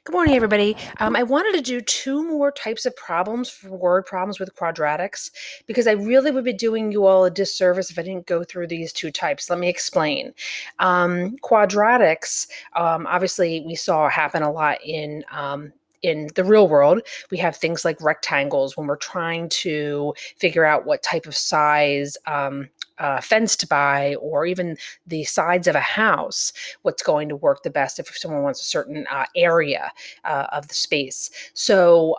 Good morning, everybody. I wanted to do two more types of problems for word problems with quadratics because I really would be doing you all a disservice if I didn't go through these two types. Let me explain. Quadratics, obviously, we saw happen a lot in the real world. We have things like rectangles when we're trying to figure out what type of size fence to buy, or even the sides of a house, what's going to work the best if someone wants a certain area of the space. So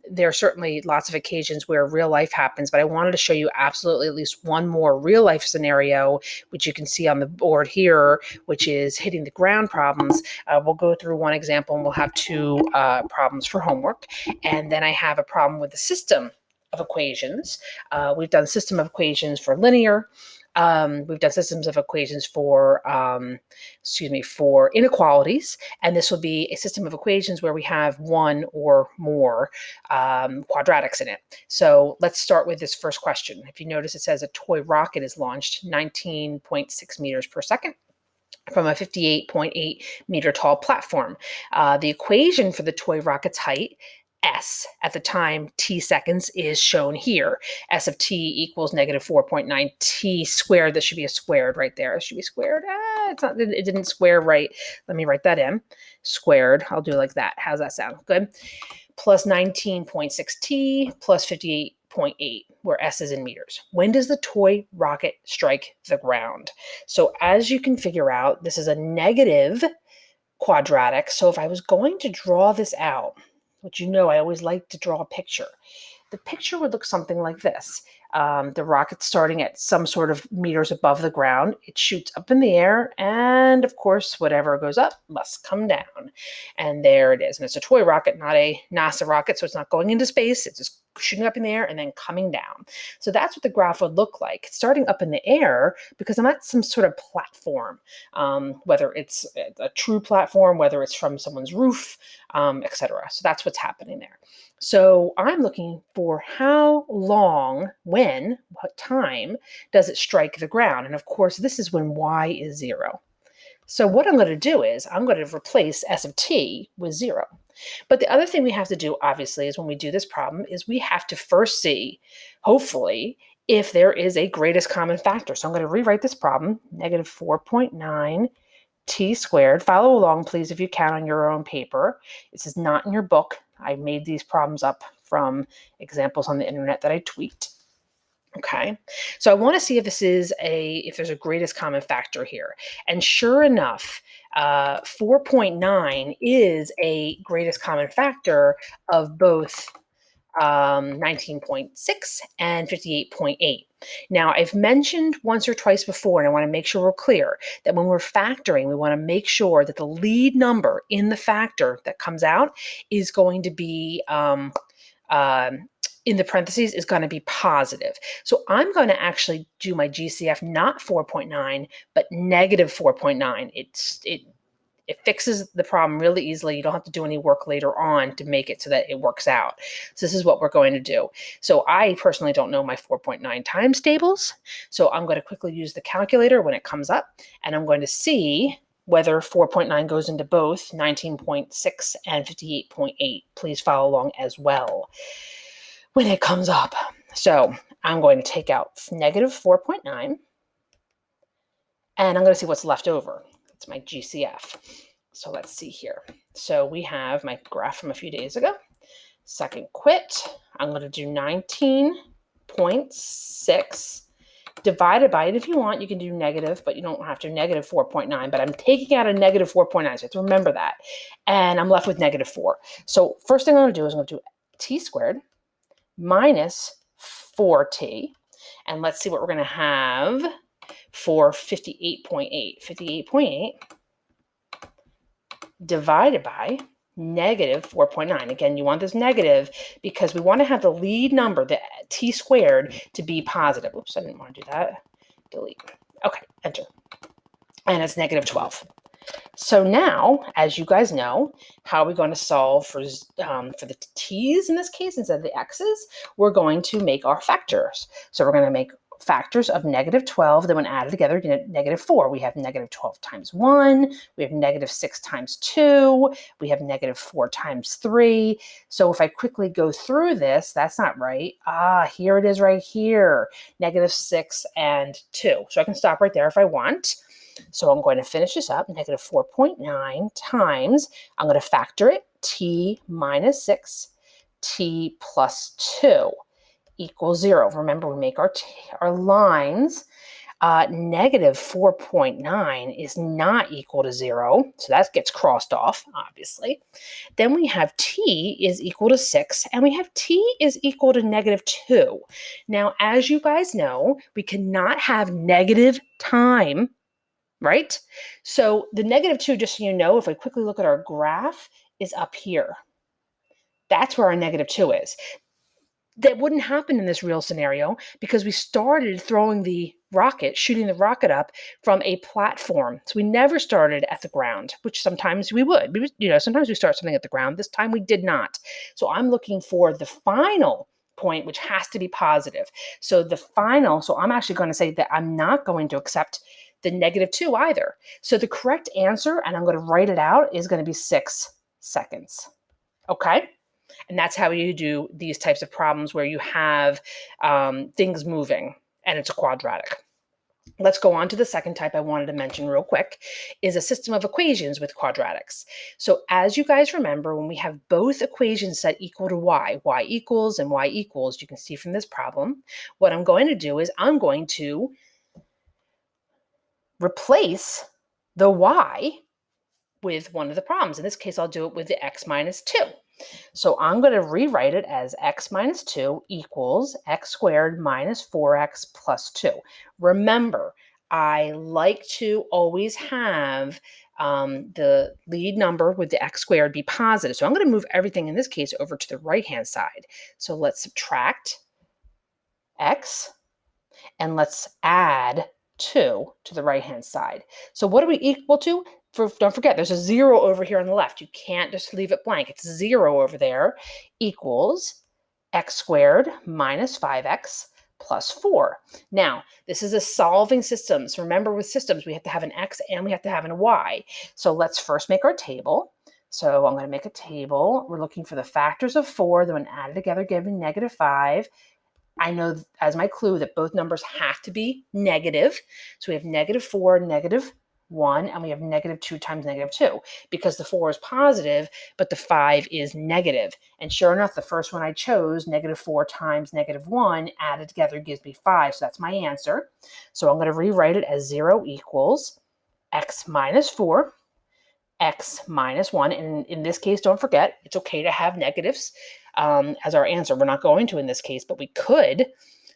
there are certainly lots of occasions where real life happens, but I wanted to show you absolutely at least one more real life scenario, which you can see on the board here, which is hitting the ground problems. We'll go through one example and we'll have two problems for homework. And then I have a problem with the system of equations. We've done system of equations for linear. We've done systems of equations for, for inequalities, and this will be a system of equations where we have one or more quadratics in it. So let's start with this first question. If you notice, it says a toy rocket is launched 19.6 meters per second from a 58.8 meter tall platform. The equation for the toy rocket's height, S, at the time t seconds, is shown here. S of t equals negative 4.9 t squared. This should be a squared right there. It should be squared. It didn't square right. Let me write that in. Squared. I'll do it like that. How's that sound? Good. Plus 19.6 t plus 58.8, where S is in meters. When does the toy rocket strike the ground? So as you can figure out, this is a negative quadratic. So if I was going to draw this out, which you know I always like to draw a picture, the picture would look something like this. The rocket's starting at some sort of meters above the ground. It shoots up in the air, and of course, whatever goes up must come down. And there it is. And it's a toy rocket, not a NASA rocket, so it's not going into space. It's just shooting up in the air and then coming down. So that's what the graph would look like. It's starting up in the air because I'm at some sort of platform, whether it's a true platform, whether it's from someone's roof, etc. So that's what's happening there. So I'm looking for how long, when, what time does it strike the ground? And of course, this is when y is 0. So what I'm going to do is I'm going to replace s of t with 0. But the other thing we have to do, obviously, is when we do this problem, is we have to first see, hopefully, if there is a greatest common factor. So I'm going to rewrite this problem, negative 4.9 t squared. Follow along, please, if you can, on your own paper. This is not in your book. I made these problems up from examples on the internet that I tweaked. Okay, so I want to see if if there's a greatest common factor here. And sure enough, 4.9 is a greatest common factor of both 19.6 and 58.8. Now, I've mentioned once or twice before, and I want to make sure we're clear, that when we're factoring, we want to make sure that the lead number in the factor that comes out is going to be in the parentheses is going to be positive. So I'm going to actually do my GCF not 4.9, but negative 4.9. It fixes the problem really easily. You don't have to do any work later on to make it so that it works out. So this is what we're going to do. So I personally don't know my 4.9 times tables. So I'm going to quickly use the calculator when it comes up, and I'm going to see whether 4.9 goes into both 19.6 and 58.8. Please follow along as well when it comes up. So I'm going to take out negative 4.9, and I'm going to see what's left over. It's my GCF. So let's see here. So we have my graph from a few days ago. Second quit, I'm going to do 19.6 divided by, and if you want, you can do negative, but you don't have to, negative 4.9, but I'm taking out a negative 4.9, so you have to remember that. And I'm left with negative 4. So first thing I'm going to do is I'm going to do t squared minus 4t, and let's see what we're going to have for 58.8. 58.8 divided by negative 4.9. Again, you want this negative because we want to have the lead number, the t squared, to be positive. Oops, I didn't want to do that. Delete. Okay, enter. And it's negative 12. So now, as you guys know, how are we going to solve for the t's in this case instead of the x's? We're going to make our factors. So we're going to make factors of negative 12, then when added together, negative 4. We have negative 12 times 1, we have negative 6 times 2, we have negative 4 times 3. So if I quickly go through this, that's not right. Here it is right here, negative 6 and 2. So I can stop right there if I want. So I'm going to finish this up, negative 4.9 times, I'm going to factor it, t minus 6, t plus 2 equals 0. Remember, we make our lines. Negative 4.9 is not equal to 0, so that gets crossed off, obviously. Then we have t is equal to 6, and we have t is equal to negative 2. Now, as you guys know, we cannot have negative time, right? So the negative 2, just so you know, if we quickly look at our graph, is up here. That's where our negative 2 is. That wouldn't happen in this real scenario because we started throwing the rocket, shooting the rocket up from a platform. So we never started at the ground, which sometimes we would. Sometimes we start something at the ground. This time we did not. So I'm looking for the final point, which has to be positive. So I'm actually going to say that I'm not going to accept the negative 2 either. So the correct answer, and I'm going to write it out, is going to be 6 seconds. Okay? And that's how you do these types of problems where you have things moving and it's a quadratic. Let's go on to the second type I wanted to mention real quick, is a system of equations with quadratics. So as you guys remember, when we have both equations set equal to y equals and y equals, you can see from this problem, what I'm going to do is I'm going to replace the y with one of the problems. In this case, I'll do it with the x minus 2. So I'm going to rewrite it as x minus 2 equals x squared minus 4x plus 2. Remember, I like to always have the lead number with the x squared be positive. So I'm going to move everything in this case over to the right-hand side. So let's subtract x and let's add 2 to the right-hand side. So what are we equal to? Don't forget, there's a 0 over here on the left. You can't just leave it blank. It's 0 over there, equals x squared minus 5x plus 4. Now, this is a solving system. So remember, with systems, we have to have an x and we have to have a y. So let's first make our table. So I'm going to make a table. We're looking for the factors of 4, then when added together, giving negative 5. I know as my clue that both numbers have to be negative. So we have negative 4, negative 1, and we have negative 2 times negative 2 because the 4 is positive, but the 5 is negative. And sure enough, the first one I chose, negative 4 times negative 1, added together gives me 5. So that's my answer. So I'm going to rewrite it as 0 equals x minus 4, x minus 1. And in this case, don't forget, it's okay to have negatives as our answer. We're not going to in this case, but we could.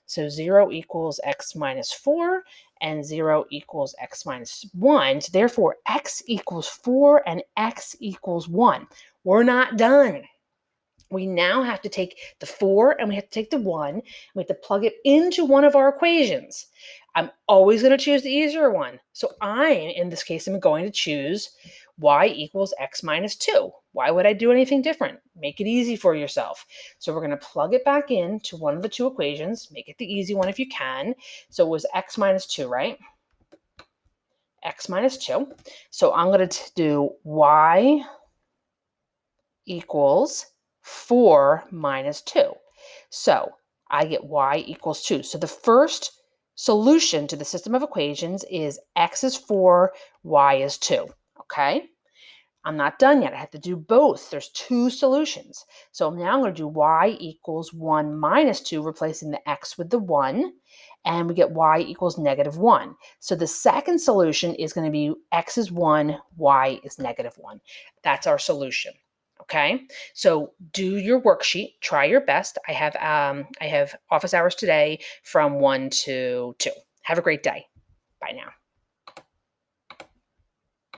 So 0 equals x minus 4 and 0 equals x minus 1. So therefore, x equals 4 and x equals 1. We're not done. We now have to take the 4 and we have to take the 1. We have to plug it into one of our equations. I'm always going to choose the easier one. So in this case, I'm going to choose y equals x minus 2. Why would I do anything different? Make it easy for yourself. So we're going to plug it back into one of the two equations. Make it the easy one if you can. So it was x minus 2, right? X minus 2. So I'm going to do y equals 4 minus 2. So I get y equals 2. So the first solution to the system of equations is x is 4, y is 2. Okay? I'm not done yet. I have to do both. There's two solutions. So now I'm going to do y equals 1 minus 2, replacing the x with the 1, and we get y equals negative 1. So the second solution is going to be x is 1, y is negative 1. That's our solution. Okay, so do your worksheet. Try your best. I have office hours today from 1 to 2. Have a great day. Bye now.